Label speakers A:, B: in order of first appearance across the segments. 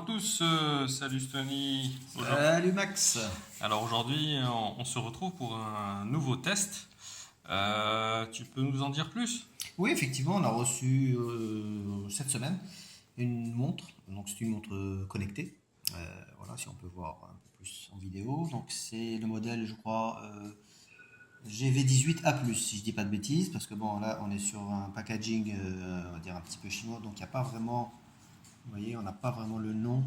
A: tous, salut Stony.
B: Salut Max.
A: Alors aujourd'hui, on se retrouve pour un nouveau test. Tu peux nous en dire plus?
B: Oui, effectivement, on a reçu cette semaine une montre. Donc c'est une montre connectée. Voilà, si on peut voir un peu plus en vidéo. Donc c'est le modèle, je crois, GV18A+, si je dis pas de bêtises, parce que bon, là, on est sur un packaging, on va dire un petit peu chinois, donc il n'y a pas vraiment, vous voyez, on n'a pas vraiment le nom.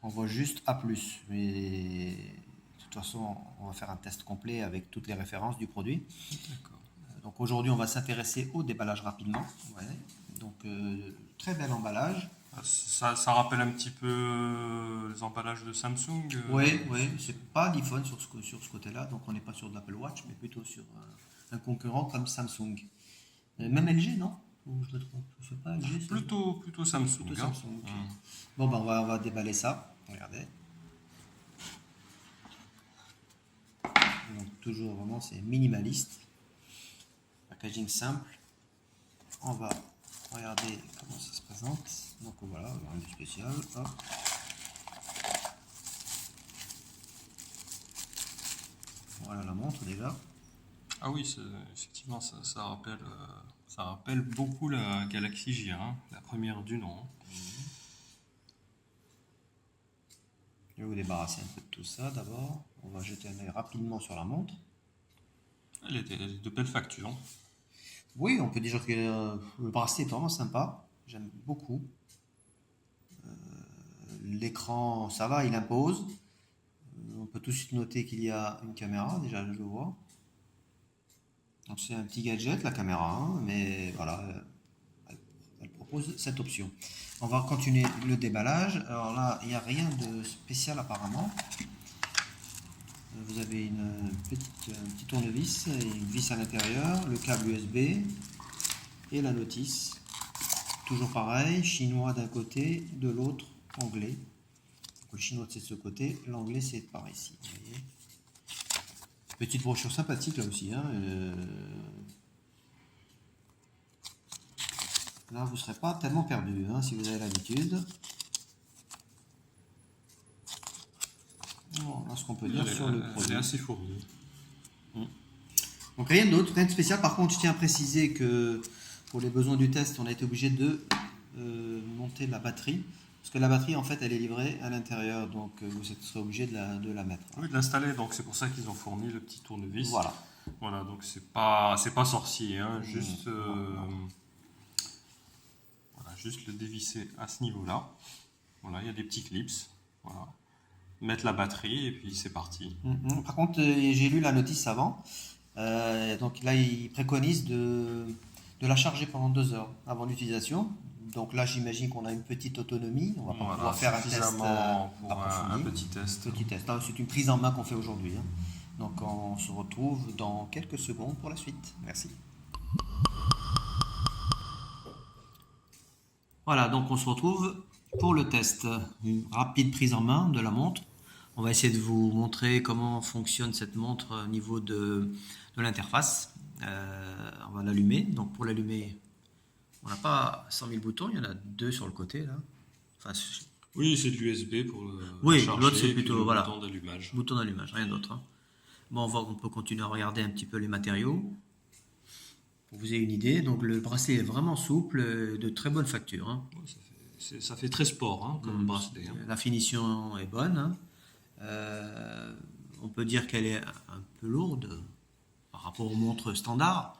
B: On voit juste A+, mais de toute façon, on va faire un test complet avec toutes les références du produit.
A: D'accord.
B: Donc aujourd'hui, on va s'intéresser au déballage rapidement. Ouais. Donc très bel emballage.
A: Ça rappelle un petit peu les emballages de Samsung.
B: Oui, oui, c'est pas l'iPhone sur ce côté-là, donc on n'est pas sur de l'Apple Watch, mais plutôt sur un concurrent comme Samsung. Même LG, non? Ou je me trompe? Je sais pas, LG, c'est
A: Plutôt Samsung.
B: plutôt
A: Hein.
B: Samsung. Ok. Bon, ben on va déballer ça. Regardez. Donc toujours vraiment, c'est minimaliste. Packaging simple. On va regarder comment ça se présente. Donc voilà, rien de spécial. Hop. Voilà la montre déjà.
A: Ah oui, effectivement, ça rappelle beaucoup la Galaxy Gear, hein, la première du nom. Hein.
B: Je vais vous débarrasser un peu de tout ça d'abord. On va jeter un œil rapidement sur la montre.
A: Elle était de belle facture.
B: Oui, on peut dire que le bracelet est vraiment sympa. J'aime beaucoup. L'écran, ça va, il impose. On peut tout de suite noter qu'il y a une caméra, déjà je le vois. Donc c'est un petit gadget, la caméra, hein, mais voilà, elle propose cette option. On va continuer le déballage. Alors là, il n'y a rien de spécial apparemment. Vous avez un petit tournevis et une vis à l'intérieur, le câble USB et la notice. Toujours pareil, chinois d'un côté, de l'autre anglais. Donc le chinois c'est de ce côté, l'anglais c'est par ici. Vous voyez. Petite brochure sympathique là aussi. Hein, là vous ne serez pas tellement perdu hein, si vous avez l'habitude. Voilà ce qu'on peut dire sur le produit.
A: C'est assez fourni.
B: Donc rien d'autre, rien de spécial. Par contre, je tiens à préciser que pour les besoins du test, on a été obligé de monter la batterie. Parce que la batterie, en fait, elle est livrée à l'intérieur. Donc vous serez obligé de la mettre.
A: Oui, de l'installer. Donc c'est pour ça qu'ils ont fourni le petit tournevis.
B: Voilà.
A: Voilà, donc c'est pas sorcier. Hein, juste, voilà, juste le dévisser à ce niveau-là. Voilà, il y a des petits clips. Voilà. Mettre la batterie et puis c'est parti.
B: Par contre, j'ai lu la notice avant. Donc là, il préconise de la charger pendant 2 heures avant l'utilisation. Donc là, j'imagine qu'on a une petite autonomie. On va pas pouvoir faire un test
A: pour un petit test.
B: Ah, c'est une prise en main qu'on fait aujourd'hui. Hein. Donc on se retrouve dans quelques secondes pour la suite. Merci. Voilà, donc on se retrouve pour le test. Une rapide prise en main de la montre. On va essayer de vous montrer comment fonctionne cette montre au niveau de l'interface. On va l'allumer. Donc pour l'allumer, on n'a pas 100 000 boutons, il y en a 2 sur le côté là. Enfin,
A: oui, c'est de l'USB pour le
B: oui,
A: charger,
B: l'autre c'est plutôt voilà,
A: bouton d'allumage.
B: Bouton d'allumage, rien d'autre. Hein. Bon, on peut continuer à regarder un petit peu les matériaux. Pour vous ayez une idée, donc le bracelet est vraiment souple, de très bonne facture. Hein.
A: Ça fait très sport hein, comme bracelet. Hein.
B: La finition est bonne. Hein. On peut dire qu'elle est un peu lourde par rapport aux montres standards.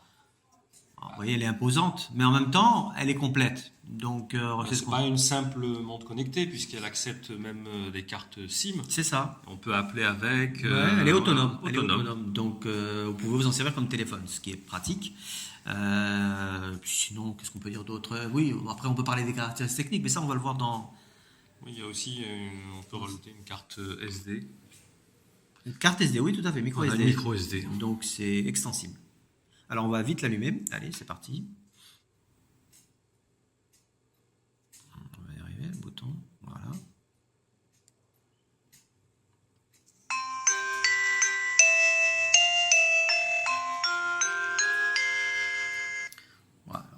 B: Alors, vous voyez, elle est imposante, mais en même temps, elle est complète. Donc,
A: c'est pas une simple montre connectée puisqu'elle accepte même des cartes SIM.
B: C'est ça.
A: On peut appeler avec.
B: Elle est autonome.
A: Voilà,
B: elle est autonome. Donc, vous pouvez vous en servir comme téléphone, ce qui est pratique. Sinon, qu'est-ce qu'on peut dire d'autre? Oui, après, on peut parler des caractéristiques techniques, mais ça, on va le voir dans.
A: Oui, il y a aussi, on peut rajouter une carte SD.
B: Une carte SD, oui, tout à fait, micro SD.
A: Micro SD.
B: Donc, c'est extensible. Alors, on va vite l'allumer. Allez, c'est parti. On va y arriver, le bouton. Voilà.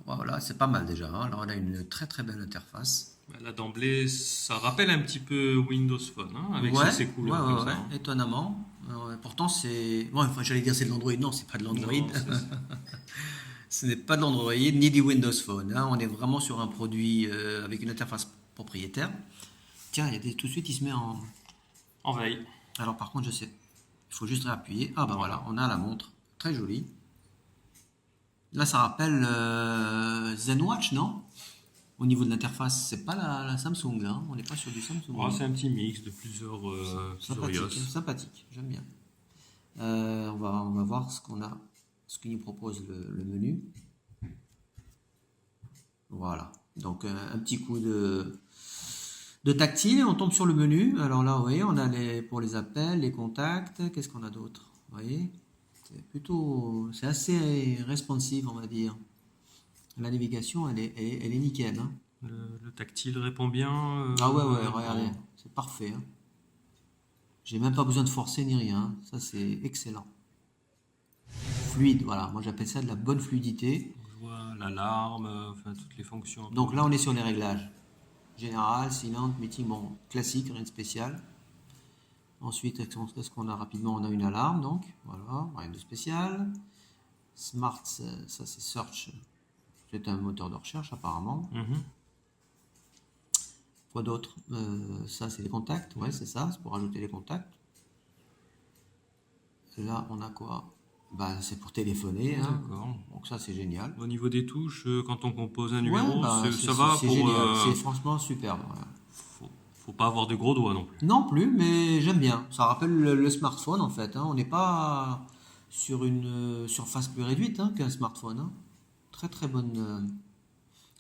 B: Voilà, c'est pas mal déjà. Hein. Alors, on a une très très belle interface.
A: Bah, là d'emblée, ça rappelle un petit peu Windows Phone, hein, avec
B: Ouais,
A: ces
B: ouais,
A: couleurs
B: ouais,
A: comme ça,
B: ouais,
A: hein.
B: étonnamment. Pourtant, c'est. Bon, enfin, j'allais dire c'est de l'Android. Non, c'est pas de l'Android.
A: Non,
B: Ce n'est pas de l'Android ni du Windows Phone, hein. On est vraiment sur un produit avec une interface propriétaire. Tiens, tout de suite, il se met en.
A: en veille.
B: Alors, par contre, je sais. Il faut juste réappuyer. Ah, bah
A: Voilà.
B: voilà, on a la montre. Très jolie. Là, ça rappelle ZenWatch, non? Au niveau de l'interface, c'est pas la Samsung, hein. On n'est pas sur du Samsung,
A: Oh,
B: hein.
A: c'est un petit mix de plusieurs
B: Sympathique, hein,
A: iOS.
B: sympathique, j'aime bien. On va voir ce qu'il nous propose le menu. Voilà. Donc un petit coup de tactile et on tombe sur le menu. Alors là, vous voyez, on a pour les appels, les contacts. Qu'est-ce qu'on a d'autre? Vous voyez, c'est assez responsive, on va dire. La navigation, elle est nickel, hein.
A: Le tactile répond bien.
B: Ah ouais, ouais, regardez, c'est parfait, hein. J'ai même pas besoin de forcer ni rien, hein. Ça, c'est excellent. Fluide, voilà. Moi, j'appelle ça de la bonne fluidité.
A: Je vois l'alarme, enfin toutes les fonctions.
B: Donc là, on est sur les réglages. Général, silent, meeting, bon, classique, rien de spécial. Ensuite, qu'est-ce qu'on a rapidement? On a une alarme, donc, voilà, rien de spécial. Smart, ça c'est Search, c'est un moteur de recherche apparemment.
A: Mhm.
B: Quoi d'autre? Ça c'est les contacts, ouais, c'est ça, c'est pour ajouter les contacts. Là, on a quoi? Bah, c'est pour téléphoner, hein.
A: D'accord.
B: Donc ça c'est génial.
A: Au niveau des touches, quand on compose un
B: Ouais,
A: numéro,
B: bah,
A: ça va
B: c'est
A: pour.
B: génial, c'est franchement superbe. Ouais.
A: Faut pas avoir de gros doigts non plus.
B: Non plus, mais j'aime bien. Ça rappelle le smartphone en fait, hein. On n'est pas sur une surface plus réduite, hein, qu'un smartphone, hein. Très très bonne.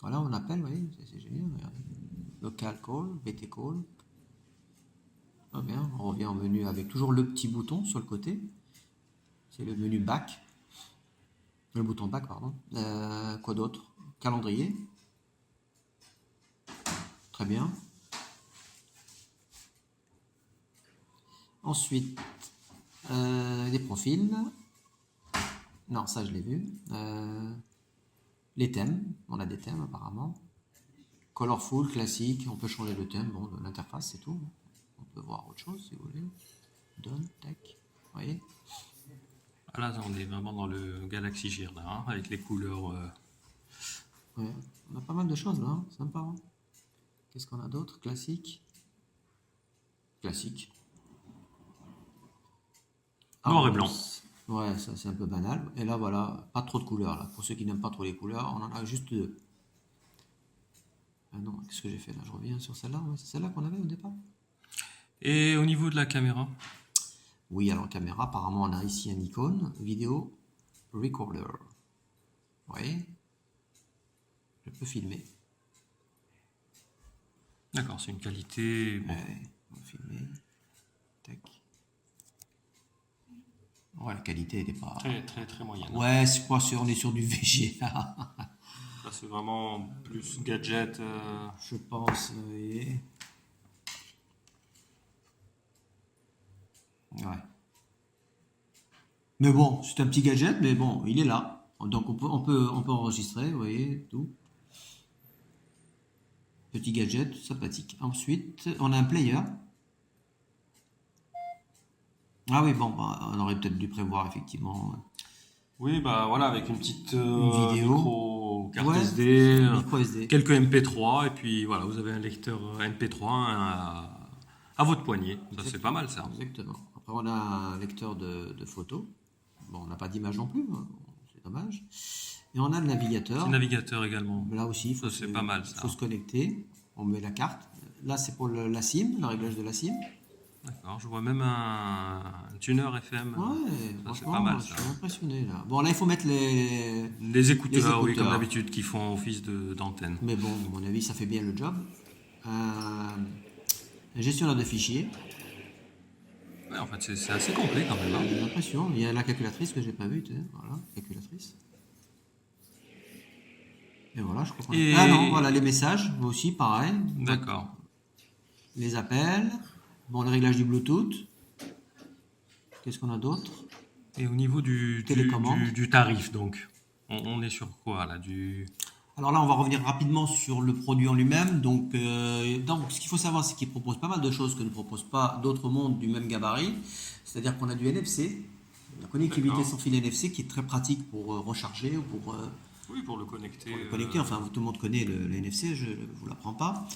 B: Voilà, on appelle, vous voyez, c'est génial. Regardez. Local call, BT call. Ah bien, on revient au menu avec toujours le petit bouton sur le côté. C'est le menu back. Le bouton back, pardon. Quoi d'autre? Calendrier. Très bien. Ensuite, les profils. Non, ça je l'ai vu. Les thèmes. On a des thèmes apparemment. Colorful, classique. On peut changer le thème. Bon, de l'interface, c'est tout. On peut voir autre chose si vous voulez. Done, tac. Vous voyez?
A: Ah là, on est vraiment dans le Galaxy Gear là, hein, avec les couleurs.
B: Ouais. On a pas mal de choses là. Hein. Sympa. Hein. Qu'est-ce qu'on a d'autre? Classique. Classique.
A: Noir et
B: bon,
A: blanc.
B: Ouais, ça c'est un peu banal. Et là voilà, pas trop de couleurs là. Pour ceux qui n'aiment pas trop les couleurs, on en a juste deux. Ah non, qu'est-ce que j'ai fait là? Je reviens sur celle-là. Ouais, c'est celle-là qu'on avait au départ.
A: Et au niveau de la caméra,
B: Oui, alors caméra, apparemment on a ici un icône, vidéo recorder. Vous voyez? Je peux filmer.
A: d'accord, c'est une qualité. Bon,
B: Ouais, on va filmer. Tac. Ouais, la qualité n'est pas.
A: très très très moyenne.
B: Ouais, c'est pas sûr, on est sur du VGA.
A: Ça, c'est vraiment plus gadget.
B: Je pense, vous voyez. Ouais. Mais bon, c'est un petit gadget, mais bon, il est là. Donc on peut enregistrer, vous voyez, tout. Petit gadget, sympathique. Ensuite, on a un player. Ah oui, bon, bah, on aurait peut-être dû prévoir effectivement
A: Oui, bah voilà, avec une petite
B: une vidéo.
A: micro carte
B: Ouais,
A: SD,
B: micro SD.
A: quelques MP3, et puis voilà, vous avez un lecteur MP3 à votre poignet. Ça, c'est pas mal ça.
B: Exactement. Après, on a un lecteur de photos. Bon, on n'a pas d'image non plus, hein. C'est dommage. Et on a le navigateur.
A: C'est navigateur également.
B: Là aussi, il faut,
A: Ça, c'est pas mal, ça.
B: faut se connecter. On met la carte. Là, c'est pour la SIM, le réglage de la SIM.
A: D'accord, je vois même un tuner FM.
B: Ouais,
A: Ça, c'est
B: franchement,
A: pas mal
B: je
A: ça.
B: suis impressionné là. Bon, là, il faut mettre les.
A: Les écouteurs, oui,
B: écouteurs.
A: comme d'habitude, qui font office d'antenne.
B: Mais bon, à mon avis, ça fait bien le job. Un gestionnaire de fichiers.
A: Ouais, en fait, c'est assez complet quand même, hein.
B: J'ai l'impression. Il y a la calculatrice que j'ai pas vue, tu sais. Voilà, calculatrice. Et voilà, je crois qu'on a-
A: Et-
B: Ah non, voilà, les messages, moi aussi, pareil.
A: D'accord.
B: Les appels. Bon, le réglage du Bluetooth. Qu'est-ce qu'on a d'autre?
A: Et au niveau
B: Télécommande.
A: du tarif, donc, on est sur quoi là
B: Alors là, on va revenir rapidement sur le produit en lui-même. Donc, ce qu'il faut savoir, c'est qu'il propose pas mal de choses que ne proposent pas d'autres montres du même gabarit. C'est-à-dire qu'on a du NFC, la connectivité
A: D'accord.
B: sans fil NFC, qui est très pratique pour recharger ou pour
A: Oui, pour le connecter.
B: le connecter. Enfin, tout le monde connaît le NFC, je ne vous l'apprends pas.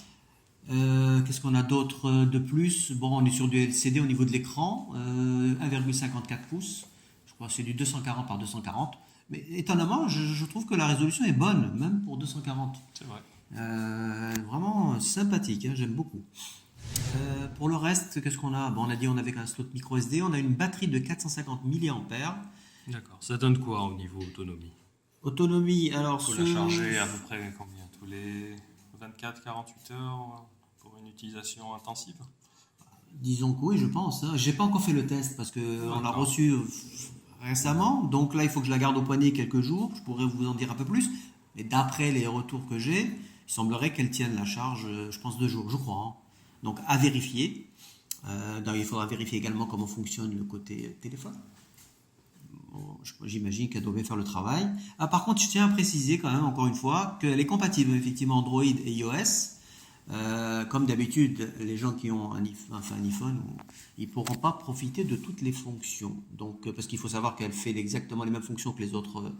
B: Qu'est-ce qu'on a d'autre de plus? Bon, on est sur du LCD au niveau de l'écran, 1,54 pouces. Je crois que c'est du 240 par 240. Mais étonnamment, je trouve que la résolution est bonne, même pour 240.
A: C'est vrai.
B: Vraiment sympathique, hein, j'aime beaucoup. Pour le reste, qu'est-ce qu'on a? Bon, on a dit on avait un slot micro SD, on a une batterie de 450 mAh.
A: D'accord. Ça donne quoi au niveau autonomie?
B: Autonomie, alors
A: Il faut la charger à peu près combien? Tous les 24-48 heures pour une utilisation intensive?
B: disons que oui, je pense. Hein. J'ai pas encore fait le test parce que on l'a
A: D'accord.
B: reçu récemment, donc là il faut que je la garde au poignet quelques jours. Je pourrais vous en dire un peu plus, mais d'après les retours que j'ai, il semblerait qu'elle tienne la charge, je pense 2 jours, je crois. Hein. Donc à vérifier. Donc, il faudra vérifier également comment fonctionne le côté téléphone. Bon, j'imagine qu'elle doit bien faire le travail. Ah, par contre, je tiens à préciser quand même, encore une fois, qu'elle est compatible effectivement Android et iOS. Comme d'habitude, les gens qui ont un iPhone, ils ne pourront pas profiter de toutes les fonctions. Donc, parce qu'il faut savoir qu'elle fait exactement les mêmes fonctions que les autres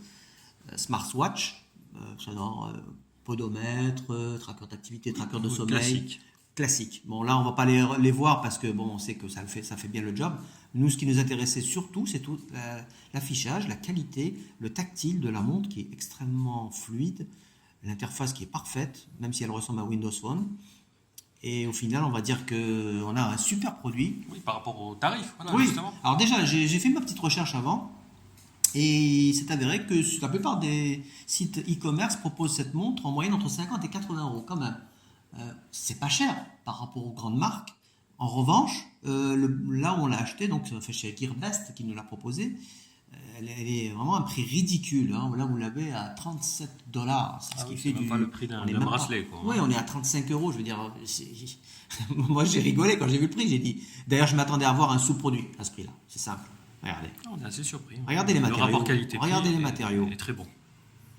B: smartwatch, genre podomètre, tracker d'activité, tracker de sommeil.
A: Classique.
B: Classique. Bon, là, on va pas les voir parce que bon, on sait que ça fait bien le job. Nous, ce qui nous intéressait surtout, c'est tout l'affichage, la qualité, le tactile de la montre qui est extrêmement fluide, l'interface qui est parfaite, même si elle ressemble à Windows Phone. Et au final, on va dire que on a un super produit.
A: Oui, par rapport au tarif, voilà,
B: Oui.
A: justement.
B: Alors déjà, j'ai fait ma petite recherche avant. Et c'est avéré que la plupart des sites e-commerce proposent cette montre en moyenne entre 50 et 80 euros quand même. C'est pas cher par rapport aux grandes marques. En revanche, là où on l'a acheté, donc c'est chez Gearbest qui nous l'a proposé, elle est vraiment un prix ridicule. Hein. Là, vous l'avez à 37 $. C'est ce qui fait
A: c'est même pas le prix d'un
B: on est même pas-
A: bracelet, quoi.
B: Oui, on est à 35 euros. Je veux dire, moi j'ai rigolé quand j'ai vu le prix. J'ai dit, d'ailleurs, je m'attendais à avoir un sous-produit à ce prix-là. C'est simple. Regardez.
A: On est assez surpris.
B: Regardez les matériaux.
A: Le rapport qualité-prix
B: Regardez les
A: est-
B: matériaux.
A: est très bon.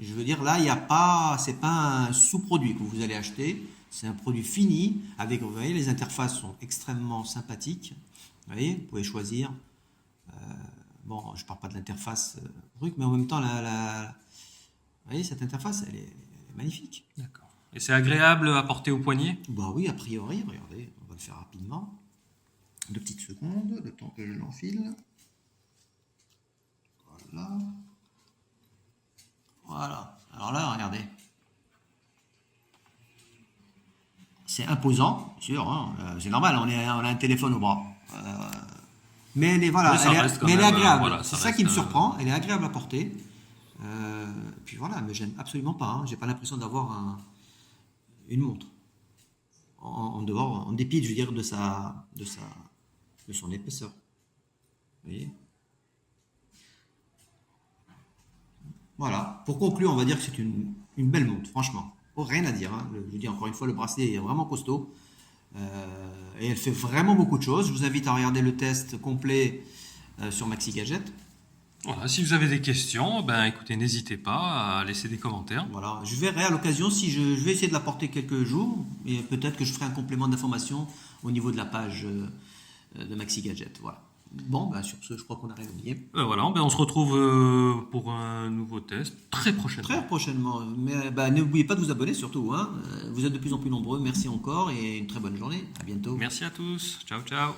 B: Je veux dire, là, il n'y a pas, c'est pas un sous-produit que vous allez acheter. C'est un produit fini avec, vous voyez, les interfaces sont extrêmement sympathiques. Vous voyez, vous pouvez choisir. Bon, je ne parle pas de l'interface brute, mais en même temps, vous voyez, cette interface, elle est magnifique.
A: D'accord. Et c'est agréable à porter au poignet?
B: Bah oui, a priori, regardez, on va le faire rapidement. 2 petites secondes, le temps que je l'enfile. Voilà. Voilà. Alors là, regardez. C'est imposant, bien sûr, hein. C'est normal, on a un téléphone au bras. Mais elle est, voilà,
A: Oui, ça reste quand
B: mais elle est
A: même,
B: agréable.
A: voilà,
B: c'est
A: ça
B: ça
A: reste
B: qui me surprend. Elle est agréable à porter. Puis voilà, mais j'aime absolument pas. Hein. J'ai pas l'impression d'avoir une montre. En dehors, en dépit, je veux dire, de son épaisseur. Vous voyez? Voilà. Pour conclure, on va dire que c'est une belle montre, franchement. Oh, rien à dire. Hein. Je vous dis encore une fois, le bracelet est vraiment costaud. Et elle fait vraiment beaucoup de choses. Je vous invite à regarder le test complet sur Maxi Gadget.
A: Voilà, si vous avez des questions, ben écoutez, n'hésitez pas à laisser des commentaires.
B: Voilà. Je verrai à l'occasion si je vais essayer de la porter quelques jours. Et peut-être que je ferai un complément d'information au niveau de la page de Maxi Gadget. Voilà. Bon, ben sur ce, je crois qu'on a réuni.
A: Voilà, ben on se retrouve pour un nouveau test très prochainement.
B: Très prochainement. Mais n'oubliez pas de vous abonner surtout. Hein. Vous êtes de plus en plus nombreux. Merci encore et une très bonne journée. À bientôt.
A: Merci à tous. Ciao, ciao.